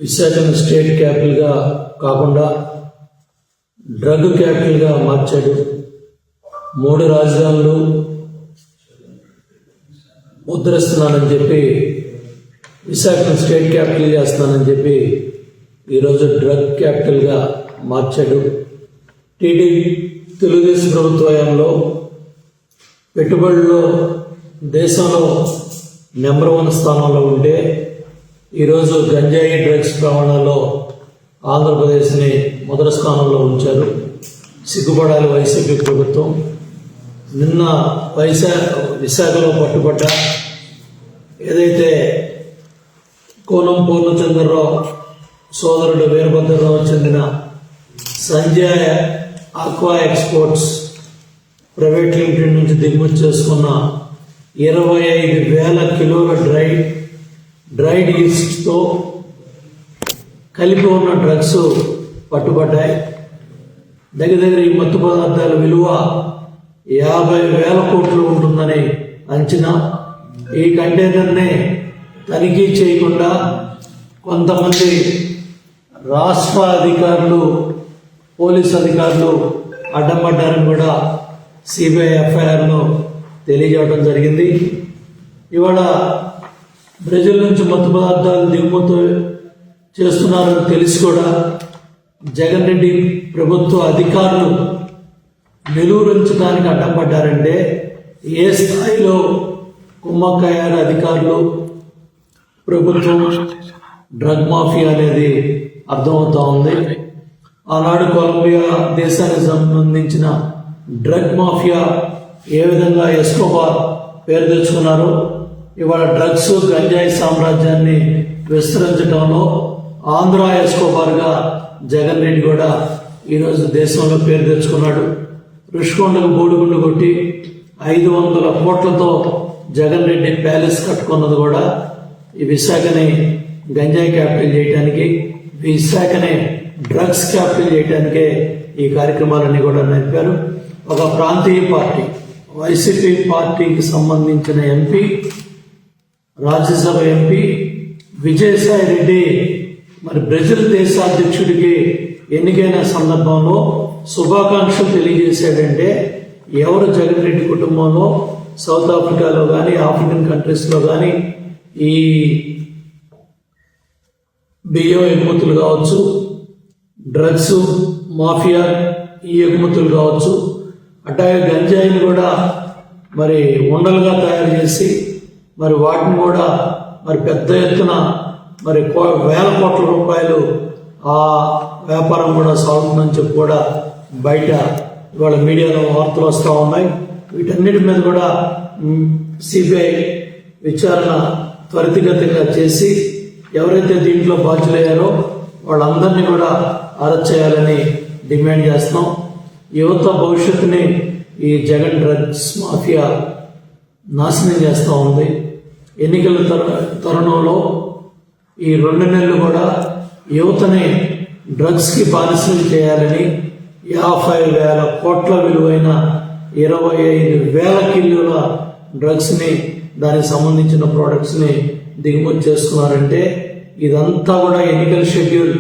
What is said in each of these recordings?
విశాఖను స్టేట్ క్యాపిటల్గా కాకుండా డ్రగ్ క్యాపిటల్గా మార్చాడు. 3 రాజధానులు ముద్రిస్తున్నానని చెప్పి విశాఖను స్టేట్ క్యాపిటల్ చేస్తున్నానని చెప్పి ఈరోజు డ్రగ్ క్యాపిటల్గా మార్చాడు. తెలుగుదేశం ప్రభుత్వ హయాంలో పెట్టుబడుల్లో దేశంలో నెంబర్ 1 స్థానంలో ఉంటే ఈరోజు గంజాయి డ్రగ్స్ ప్రమాణాల్లో ఆంధ్రప్రదేశ్ని మొదటి స్థానంలో ఉంచారు. సిగ్గుపడాలి వైసీపీ ప్రభుత్వం. నిన్న విశాఖలో పట్టుబడ్డ ఏదైతే కోనం పూర్ణచంద్రరావు సోదరుడు వీరభద్రరావు చెందిన Sanjay aqua exports private limited నుంచి దిగుమతి చేసుకున్న 25,000 కిలోల డ్రైడ్ ఈస్ట్తో కలిపి ఉన్న డ్రగ్స్ పట్టుబడ్డాయి. దగ్గర ఈ మత్తు పదార్థాల విలువ 50,000 కోట్లు ఉంటుందని అంచనా. ఈ కంటైనర్ని తనిఖీ చేయకుండా కొంతమంది రాష్ట్ర అధికారులు, పోలీసు అధికారులు అడ్డంపడ్డారని కూడా సిబిఐ ఎఫ్ఐఆర్ను తెలియజేయడం జరిగింది. ఇవాళ బ్రెజిల్ నుంచి మత్తు పదార్థాలు దిగుమతి చేస్తున్నారని తెలిసి కూడా జగన్ రెడ్డి ప్రభుత్వ అధికారులు నిలువరించడానికి అడ్డంపడ్డారంటే ఏ స్థాయిలో కుమ్మక్కయ్యారు అధికారులు, ప్రభుత్వం, డ్రగ్ మాఫియా అనేది అర్థమవుతా ఉంది. ఆనాడు కొలంబియా దేశానికి సంబంధించిన డ్రగ్ మాఫియా ఏ విధంగా ఎస్కోబార్ పేరు తెచ్చుకున్నారో ఇవాళ డ్రగ్స్ గంజాయి సామ్రాజ్యాన్ని విస్తరించడంలో ఆంధ్ర ఎస్కోబార్గా జగన్ రెడ్డి కూడా ఈరోజు దేశంలో పేరు తెచ్చుకున్నాడు. రుషికొండకు బోడిగుండు కొట్టి 500 కోట్లతో జగన్ రెడ్డి ప్యాలెస్ కట్టుకున్నది కూడా ఈ విశాఖని గంజాయి క్యాపిటల్ చేయడానికి, విశాఖని డ్రగ్స్ క్యాపిటల్ చేయడానికే ఈ కార్యక్రమాలన్నీ కూడా నడిపారు. ఒక ప్రాంతీయ పార్టీ వైసీపీ పార్టీకి సంబంధించిన ఎంపీ, రాజ్యసభ ఎంపీ విజయసాయి రెడ్డి మరి బ్రెజిల్ దేశాధ్యక్షుడికి ఎన్నికైన సందర్భంలో శుభాకాంక్షలు తెలియజేశాడంటే ఎవరు జగన్ రెడ్డి కుటుంబంలో సౌత్ ఆఫ్రికాలో కానీ ఆఫ్రికన్ కంట్రీస్లో కానీ ఈ బియ్యం ఎగుమతులు కావచ్చు, డ్రగ్స్ మాఫియా ఈ ఎగుమతులు కావచ్చు, అట్లాగే గంజాయిని కూడా మరి ఉండలుగా తయారు చేసి మరి వాటిని కూడా మరి పెద్ద ఎత్తున మరి 1,000 కోట్ల రూపాయలు ఆ వ్యాపారం కూడా సాగుతుందని చెప్పి కూడా బయట ఇవాళ మీడియాలో వార్తలు వస్తూ ఉన్నాయి. వీటన్నిటి మీద కూడా సిబిఐ విచారణ త్వరితగతిగా చేసి ఎవరైతే దీంట్లో బాధ్యులయ్యారో వాళ్ళందరినీ కూడా అరెస్ట్ చేయాలని డిమాండ్ చేస్తున్నాం. యువత భవిష్యత్తుని ఈ జగన్ డ్రగ్స్ మాఫియా నాశనం చేస్తూ ఉంది. ఎన్నికల తరుణంలో ఈ 2 నెలలు కూడా యువతని డ్రగ్స్కి బానిసం చేయాలని 50,000 కోట్ల విలువైన 25,000 కిలోల డ్రగ్స్ని దానికి సంబంధించిన ప్రోడక్ట్స్ని దిగుమతి చేసుకున్నారంటే ఇదంతా కూడా ఎన్నికల షెడ్యూల్.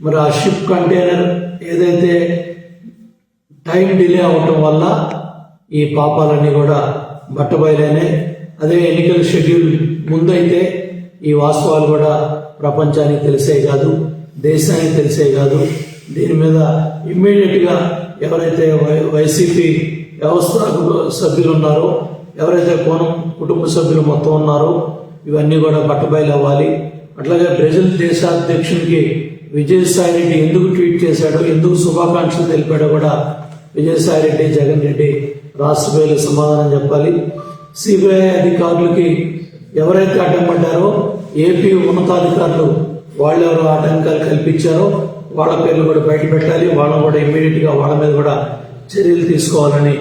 మరి ఆ షిప్ కంటైనర్ ఏదైతే టైం డిలే అవటం వల్ల ఈ పాపాలన్నీ కూడా బట్టబయలైనాయి. అదే ఎన్నికల షెడ్యూల్ ముందైతే ఈ వాస్తవాలు కూడా ప్రపంచానికి తెలిసే కాదు, దేశానికి తెలిసే కాదు. దీని మీద ఇమ్మీడియట్గా ఎవరైతే వైసీపీ వ్యవస్థాపక సభ్యులు ఉన్నారో, ఎవరైతే కోనం కుటుంబ సభ్యులు మొత్తం ఉన్నారో ఇవన్నీ కూడా బట్టబయలు అవ్వాలి. అట్లాగే బ్రెజిల్ దేశాధ్యక్షునికి విజయసాయి రెడ్డి ఎందుకు ట్వీట్ చేశాడో, ఎందుకు శుభాకాంక్షలు తెలిపాడో కూడా విజయసాయి రెడ్డి, జగన్ రెడ్డి రాష్ట్ర ప్రజలకు సమాధానం చెప్పాలి. సిబిఐ అధికారులకి ఎవరైతే అడ్డంపడ్డారో ఏపీ ఉన్నతాధికారులు వాళ్ళెవరో ఆటంకాలు కల్పించారో వాళ్ళ పేర్లు కూడా బయట పెట్టాలి. వాళ్ళని కూడా ఇమ్మీడియట్గా వాళ్ళ మీద కూడా చర్యలు తీసుకోవాలని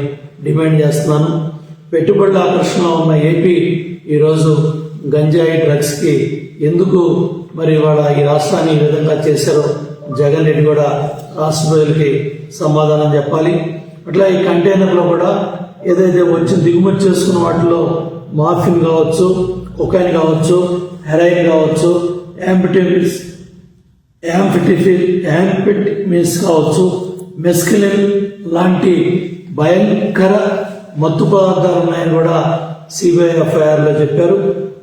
డిమాండ్ చేస్తున్నాను. పెట్టుబడుల ఆకర్షణ ఉన్న ఏపీ ఈరోజు గంజాయి డ్రగ్స్కి ఎందుకు మరి వాళ్ళ ఈ రాష్ట్రాన్ని ఈ విధంగా చేశారో జగన్ రెడ్డి కూడా రాష్ట్ర ప్రజలకి సమాధానం చెప్పాలి. అట్లా ఈ కంటైనర్లో కూడా ఏదైతే వచ్చి దిగుమతి చేసుకున్న వాటిలో మార్ఫిన్ కావచ్చు, కొకైన్ కావచ్చు, హెరాయిన్ కావచ్చు, యాంబిటమిన్స్ యాంఫిటమిన్స్ కావచ్చు, మెస్కిలిన్ లాంటి భయంకర మత్తు పదార్థాలు ఉన్నాయని కూడా సిబిఐ ఎఫ్ఐఆర్లో చెప్పారు.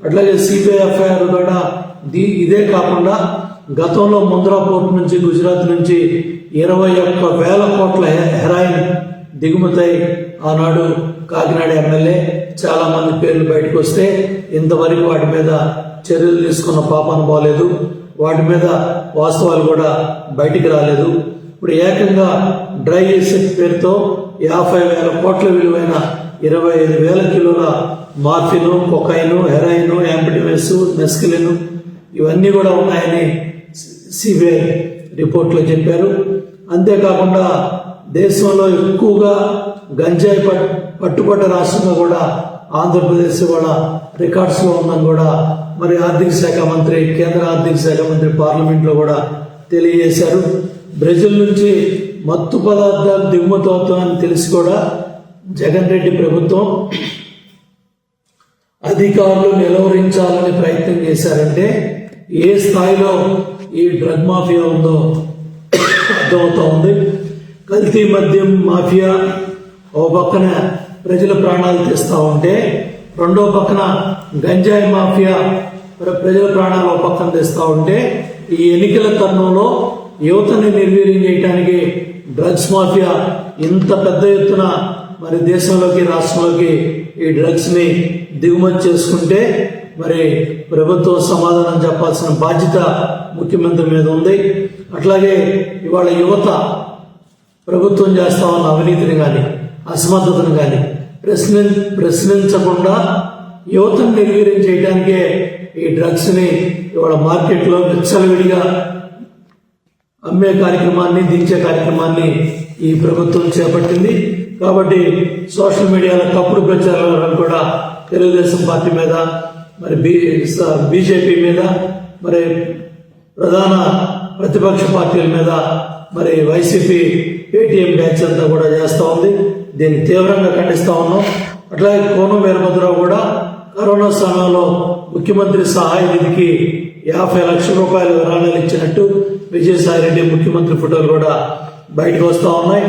అట్లాగే సిబిఐ ఎఫ్ఐఆర్ కూడా ఇదే కాకుండా గతంలో ముంద్రా పోర్ట్ నుంచి గుజరాత్ నుంచి 21,000 కోట్ల హెరాయిన్ దిగుమతి ఆనాడు కాకినాడ ఎమ్మెల్యే చాలా మంది పేర్లు బయటకు వస్తే ఇంతవరకు వాటి మీద చర్యలు తీసుకున్న పాపాన పోలేదు. వాటి మీద వాస్తవాలు కూడా బయటికి రాలేదు. ఇప్పుడు ఏకంగా డ్రై ఎసిడ్ పేరుతో 50,000 కోట్ల విలువైన 25,000 కిలోల మార్ఫిన్, కొకైన్, హెరాయిన్, యాంఫిటమిన్స్, మెస్కిలిన్ ఇవన్నీ కూడా ఉన్నాయని సిబిఐ రిపోర్ట్లో చెప్పారు. అంతేకాకుండా దేశంలో ఎక్కువగా గంజాయి పట్టుబడ్డ రాష్ట్రంగా కూడా ఆంధ్రప్రదేశ్ వాళ్ళ రికార్డ్స్లో ఉందని కూడా మరి ఆర్థిక శాఖ మంత్రి, కేంద్ర ఆర్థిక శాఖ మంత్రి పార్లమెంట్లో కూడా తెలియజేశారు. బ్రెజిల్ నుంచి మత్తు పదార్థాలు దిగుమతి అవుతామని తెలిసి కూడా జగన్ రెడ్డి ప్రభుత్వం అధికారులు నిలువరించాలని ప్రయత్నం చేశారంటే ఏ స్థాయిలో ఈ డ్రగ్ మాఫియా ఉందో అర్థమవుతా ఉంది. కల్తీ మద్యం మాఫియా ఓ పక్కన ప్రజల ప్రాణాలు తీస్తూ ఉంటే, రెండో పక్కన గంజాయి మాఫియా ప్రజల ప్రాణాలు ఓ పక్కన తెస్తూ ఉంటే, ఈ ఎన్నికల తరుణంలో యువతని నిర్వీర్యం చేయడానికి డ్రగ్స్ మాఫియా ఇంత పెద్ద ఎత్తున మరి దేశంలోకి, రాష్ట్రంలోకి ఈ డ్రగ్స్ని దిగుమతి చేసుకుంటే మరి ప్రభుత్వం సమాధానం చెప్పాల్సిన బాధ్యత ముఖ్యమంత్రి మీద ఉంది. అట్లాగే ఇవాళ యువత ప్రభుత్వం చేస్తా ఉన్న అవినీతిని కానీ, అసమర్థతను కానీ ప్రశ్నించకుండా యువతను నిర్వీర్యం చేయడానికే ఈ డ్రగ్స్ని ఇవాళ మార్కెట్లో విచ్చలవిడిగా అమ్మే కార్యక్రమాన్ని, దించే కార్యక్రమాన్ని ఈ ప్రభుత్వం చేపట్టింది. కాబట్టి సోషల్ మీడియాలో తప్పుడు ప్రచారాలను కూడా తెలుగుదేశం పార్టీ మీద, మరి బీజేపీ మీద, మరి ప్రధాన ప్రతిపక్ష పార్టీల మీద, మరి వైసీపీ పేటీఎం బ్యాచ్ అంతా కూడా చేస్తూ ఉంది. దీన్ని తీవ్రంగా ఖండిస్తూ ఉన్నాం. అట్లాగే కోనం వీరభద్రరావు కూడా కరోనా సమయంలో ముఖ్యమంత్రి సహాయ నిధికి 50 లక్షల రూపాయలు విరాళాలు ఇచ్చినట్టు విజయసాయిరెడ్డి ముఖ్యమంత్రి ఫోటోలు కూడా బయటకు వస్తూ ఉన్నాయి.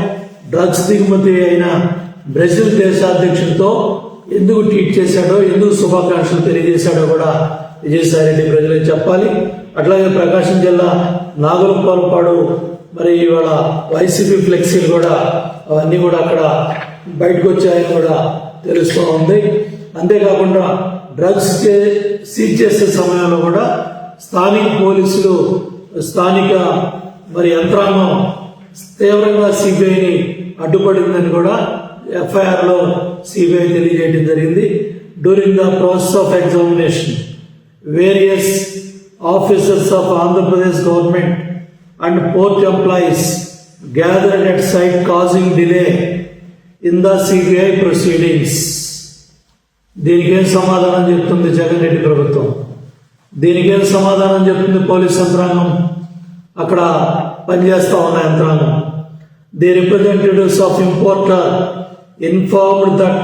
డ్రగ్స్ దిగుమతి అయిన బ్రెజిల్ దేశాధ్యక్షుడితో ఎందుకు ట్వీట్ చేశాడో, ఎందుకు శుభాకాంక్షలు తెలియజేశాడో కూడా విజయసాయిరెడ్డి ప్రజలకు చెప్పాలి. అట్లాగే ప్రకాశం జిల్లా నాగులపాడు మరి ఇవాళ వైసీపీ ఫ్లెక్సీలు కూడా అవన్నీ కూడా అక్కడ బయటకు వచ్చాయని కూడా తెలుస్తూ ఉంది. అంతేకాకుండా డ్రగ్స్ సీజ్ చేసే సమయంలో కూడా స్థానిక పోలీసులు, స్థానిక మరి యంత్రాంగం తీవ్రంగా సిబిఐని అడ్డుపడిందని కూడా ఎఫ్ఐఆర్లో సిబిఐ తెలియజేయడం జరిగింది. During the process of examination various officers of Andhra Pradesh government and port employees gathered at site causing delay in the CBI proceedings. దీనికేం సమాధానం చెప్తుంది జగన్ రెడ్డి ప్రభుత్వం? దీనికేం సమాధానం చెప్తుంది పోలీస్ యంత్రాంగం, అక్కడ పనిచేస్తా ఉన్న యంత్రాంగం? The representatives of importer informed that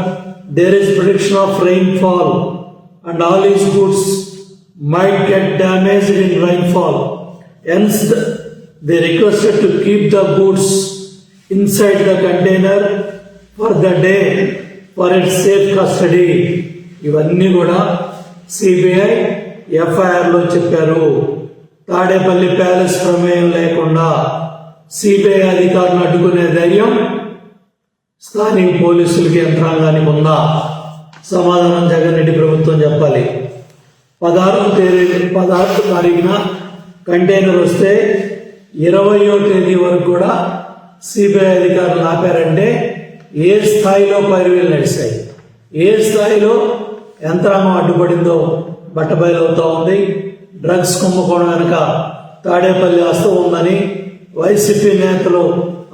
there is prediction of rainfall and all his goods might get damaged in rainfall. Hence, they requested to keep the goods inside the container for the day for its safe custody. ఇవన్నీ కూడా CBI ఎఫ్ఐఆర్లో చెప్పారు. Tadepalli palace ప్రమేయం లేకుండా CBI అధికారులను అడ్డుకునే ధైర్యం స్థానిక పోలీసులకి, యంత్రాంగానికి ఉందా? సమాధానం జగన్ రెడ్డి ప్రభుత్వం చెప్పాలి. 16వ తారీఖున కంటైనర్ వస్తే 20వ తేదీ వరకు కూడా సిబిఐ అధికారులు ఆపారంటే ఏ స్థాయిలో పైరువేలు నడిచాయి, ఏ స్థాయిలో యంత్రాంగం అడ్డుపడిందో బట్టబయలవుతూ ఉంది. డ్రగ్స్ కుంభకోణం వెనుక తాడేపల్లి హస్తం ఉందని వైసీపీ నేతలు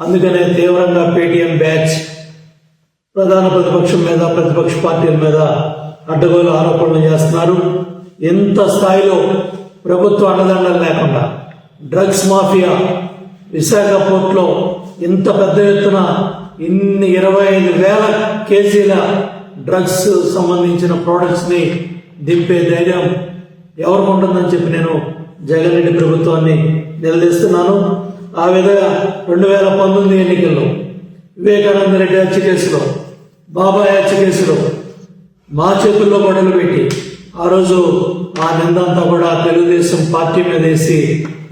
అందుకనే తీవ్రంగా పేటీఎం బ్యాచ్ ప్రధాన ప్రతిపక్షం మీద, ప్రతిపక్ష పార్టీల మీద అడ్డగోలు ఆరోపణలు చేస్తున్నారు. ఎంత స్థాయిలో ప్రభుత్వ అండదండలు లేకుండా డ్రగ్స్ మాఫియా విశాఖ పోర్ట్లో ఇంత పెద్ద ఎత్తున 25,000 కేజీల డ్రగ్స్ సంబంధించిన ప్రోడక్ట్స్ని దింపే ధైర్యం ఎవరికి ఉంటుందని చెప్పి నేను జగన్ రెడ్డి ప్రభుత్వాన్ని నిలదీస్తున్నాను. ఆ విధంగా 2019 ఎన్నికల్లో వివేకానంద రెడ్డి హత్య కేసులో, బాబాయ్ హత్య కేసులో మా చేతుల్లో గొడవలు పెట్టి ఆ రోజు ఆ నిందంతా కూడా తెలుగుదేశం పార్టీ మీద వేసి,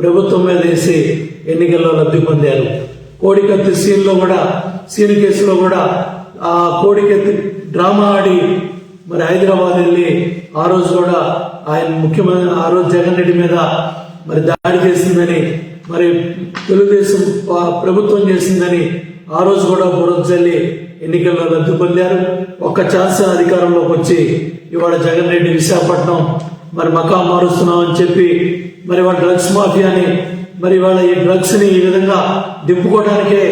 ప్రభుత్వం మీద వేసి ఎన్నికల్లో లబ్ధి పొందారు. కోడికత్తి సీన్ కేసులో కూడా ఆ కోడికత్తి డ్రామా ఆడి మరి హైదరాబాద్ వెళ్ళి ఆ రోజు కూడా ఆయన ముఖ్యమంత్రి ఆ రోజు జగన్ రెడ్డి మీద మరి దాడి చేసిందని, మరి తెలుగుదేశం ప్రభుత్వం చేసిందని ఆ రోజు కూడా బురద చల్లి ఎన్నికల్లో లబ్ధి పొందారు. ఒక్క ఛాన్స్ అధికారంలోకి వచ్చి ఇవాళ జగన్ రెడ్డి విశాఖపట్నం మరి మకా మారుస్తున్నామని చెప్పి మరి వాళ్ళ డ్రగ్స్ మాఫియాని మరి వాళ్ళ ఈ డ్రగ్స్ ని ఈ విధంగా దింపుకోవడానికే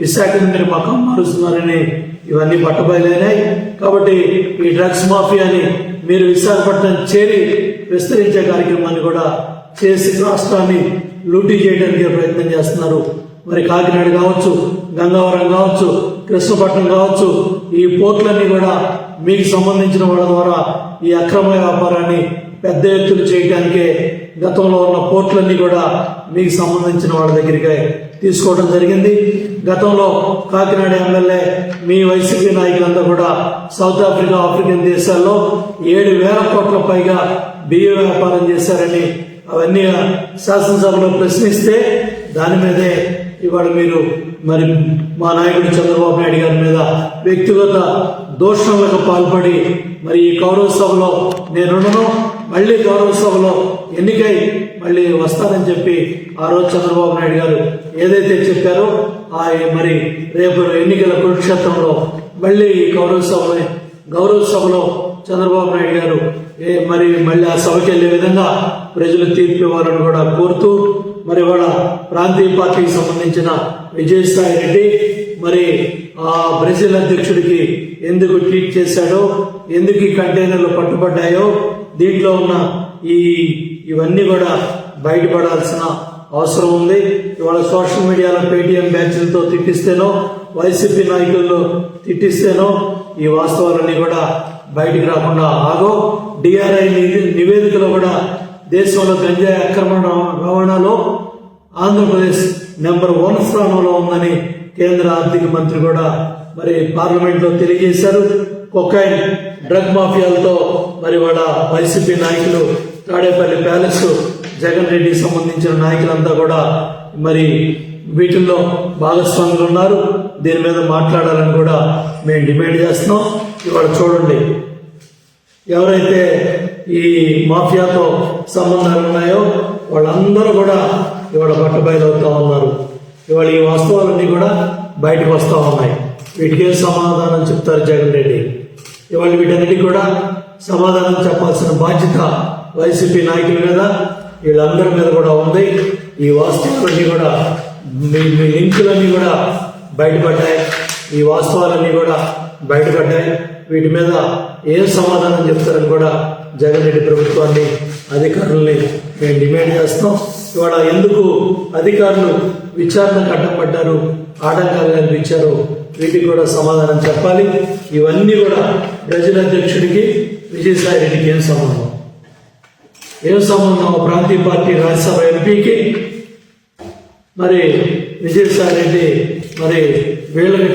విశాఖని మీరు మకా మారుస్తున్నారని ఇవన్నీ పట్టబయలైనాయి. కాబట్టి ఈ డ్రగ్స్ మాఫియాని మీరు విశాఖపట్నం చేరి విస్తరించే కార్యక్రమాన్ని కూడా చేసి రాష్ట్రాన్ని లూటీ చేయడానికి ప్రయత్నం చేస్తున్నారు. మరి కాకినాడ కావచ్చు, గంగవరం కావచ్చు, కృష్ణపట్నం కావచ్చు, ఈ పోర్టులన్నీ కూడా మీకు సంబంధించిన వాళ్ళ ద్వారా ఈ అక్రమ వ్యాపారాన్ని పెద్ద ఎత్తున చేయడానికే గతంలో ఉన్న పోర్టులన్నీ కూడా మీకు సంబంధించిన వాళ్ళ దగ్గరికి తీసుకోవడం జరిగింది. గతంలో కాకినాడ ఎమ్మెల్యే మీ వైసీపీ నాయకులంతా కూడా సౌత్ ఆఫ్రికా, ఆఫ్రికన్ దేశాల్లో 7,000 కోట్ల పైగా బియ్య వ్యాపారం చేశారని అవన్నీ శాసనసభలో ప్రశ్నిస్తే దాని మీదే ఇవాళ మీరు మరి మా నాయకుడు చంద్రబాబు నాయుడు గారి మీద వ్యక్తిగత దూషణలకు పాల్పడి మరి ఈ గౌరవ సభలో నేనున్నాను, మళ్ళీ గౌరవ సభలో ఎన్నికై మళ్ళీ వస్తానని చెప్పి ఆ రోజు చంద్రబాబు నాయుడు గారు ఏదైతే చెప్పారో మరి రేపు ఎన్నికల కురుక్షేత్రంలో మళ్ళీ గౌరవ సభలో చంద్రబాబు నాయుడు గారు మళ్ళీ ఆ సభకి వెళ్లే విధంగా ప్రజలు తీర్పు ఇవ్వాలని కూడా కోరుతూ మరి వాళ్ళ ప్రాంతీయ పార్టీకి సంబంధించిన విజయసాయి రెడ్డి మరి ఆ బ్రెజిల్ అధ్యక్షుడికి ఎందుకు ట్వీట్ చేశాడో, ఎందుకు ఈ కంటైనర్లు పట్టుబడ్డాయో, దీంట్లో ఉన్న ఇవన్నీ కూడా బయటపడాల్సిన అవసరం ఉంది. ఇవాళ సోషల్ మీడియాలో పేటీఎం బ్యాచ్లతో తిట్టిస్తేనో, వైసీపీ నాయకుల్లో తిట్టిస్తేనో ఈ వాస్తవాలన్నీ కూడా బయటికి రాకుండా ఆగో. డిఆర్ఐ నివేదికలో కూడా దేశంలో గంజాయి అక్రమ రవాణాలో ఆంధ్రప్రదేశ్ నెంబర్ 1 స్థానంలో ఉందని కేంద్ర ఆర్థిక మంత్రి కూడా మరి పార్లమెంట్ లో తెలియజేశారు. కొకైన్ డ్రగ్ మాఫియాలతో మరి వాళ్ళ వైసీపీ నాయకులు, తాడేపల్లి ప్యాలెస్, జగన్ రెడ్డికి సంబంధించిన నాయకులంతా కూడా మరి వీటిల్లో భాగస్వాములు ఉన్నారు. దీని మీద మాట్లాడాలని కూడా మేము డిమాండ్ చేస్తున్నాం. ఇవాళ చూడండి, ఎవరైతే ఈ మాఫియాతో సంబంధాలు ఉన్నాయో వాళ్ళందరూ కూడా ఇవాళ బట్టబయలవుతా ఉన్నారు. ఇవాళ ఈ వాస్తవాలన్నీ కూడా బయటకు వస్తూ ఉన్నాయి. వీటికి సమాధానం చెప్తారు జగన్ రెడ్డి. ఇవాళ వీటన్నిటికీ కూడా సమాధానం చెప్పాల్సిన బాధ్యత వైసీపీ నాయకుల మీద, వీళ్ళందరి మీద కూడా ఉంది. ఈ వాస్తవాలన్నీ కూడా మీ లింకులన్నీ కూడా బయటపడ్డాయి. ఈ వాస్తవాలన్నీ కూడా బయటపడ్డాయి. వీటి మీద ఏం సమాధానం చెప్తారని కూడా జగన్ రెడ్డి ప్రభుత్వాన్ని, అధికారుల్ని మేము డిమాండ్ చేస్తాం. ఇవాళ ఎందుకు అధికారులు విచారణకు అడ్డంపడ్డారు, ఆటంకాలు కనిపించారు, వీటికి కూడా సమాధానం చెప్పాలి. ఇవన్నీ కూడా బ్రెజిల్ అధ్యక్షుడికి, విజయసాయి రెడ్డికి ఏం సంబంధం? ప్రాంతీయ పార్టీ రాజ్యసభ ఎంపీకి మరి విజయసాయి రెడ్డి మరి వీళ్ళకి